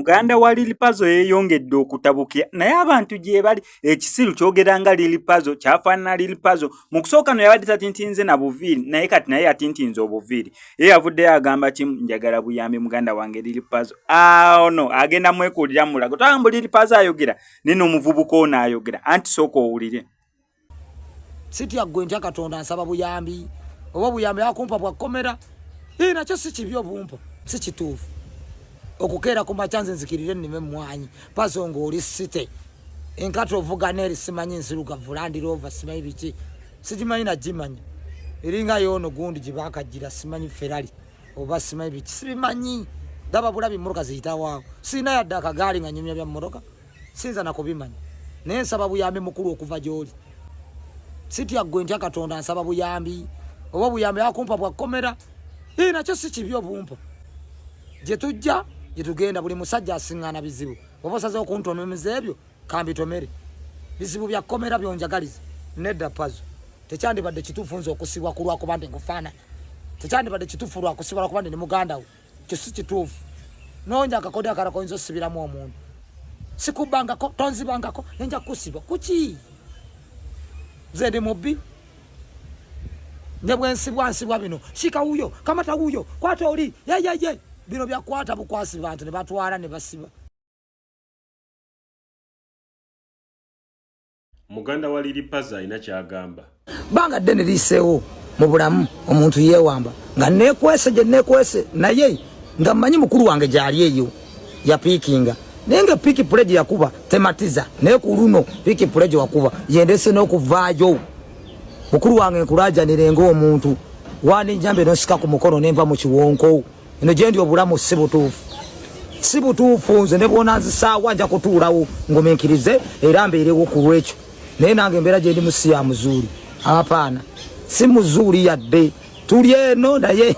muganda wa Lil Puzzle yeeyongedde okutabukira naye abantu gye bali ekisiru kyogera nga Lil Puzzle kyafaanana Lil Puzzle mu kusooka no yabadde tatintinze na buviiri naye kati naye yatintinze obuviiri ye yavuddeyo agamba kimu njagala buyambi muganda wange Lil Puzzle no agenda mwekuulira mulago tambu Lil Puzzle ayogera nino omuvubuka ono ayogera anti sooka owulire sitya gwe ntya Katonda nsaba buyambi oba buyambi akumpa bwakomera nakyo si kibi obumpa si kituufu okukeera ku macyanze nzikirire nnime mwanyi Puzzle ng'oli site enkata ovuga n'eri simanyi nsirugavu Land Rover simanyi biki sigimanyi nagimanyi eringa yono gundi gye baakagira simanyi Ferrari oba simanyi biki sibimanyi ndaba bulabi mmoroka ziyitawaawo sirina yadde akagaali nga nyumya bya mmoroka sinza nakubimanyi naye nsaba buyambi mukulu okuva gy'oli sitya gwe ntya Katonda nsaba buyambi oba buyambi akumpa bwakomera nakyo si kibi obumpa gye tujja gye tugenda buli musajja asiŋŋaana bizibu oba osazeewo okuntonomeza ebyo kambitomere bizibu byakomera byonjagaliza nedda Puzzle tekyandibadde kituufu nze okusibwa ku lwakuba nti nkufaanana tekyandibadde kituufu lwakusibwa lwakuba ndi ne muganda we kyo si kituufu nonja akakodi akalako oyinza osibiramu omuntu sikubbangako tonzibangako nenja kusiba kuki nze ndi mubbi ne bwensibwa nsibwa bino shika wuyo kamata wuyo kwata oli ye bino byakwata bukwasi bantu ne batwala ne basiba muganda wa Lil Puzzle ina kyagamba banga dene liseewo mu bulamu omuntu yeewamba nga nekwese gye nekwese naye nga mmanyi mukulu wange gyali eyo ya pikinga nenge piki puleje yakuba tematiza naye ku luno piki puleje wakuba yendese n'okuvaayo mukulu wange nkulajanire ng'omuntu wani njambe nosika ku mukono nemva mu kiwonko eno gye ndi obulamu si butuufu nze ne bwona nzisaawa nja kutuulawo ngomenkirize era mbeerewo ku lwekyo naye nange embeera gye ndi musi ya muzuuli apaana si muzuuli yadde tuli eno naye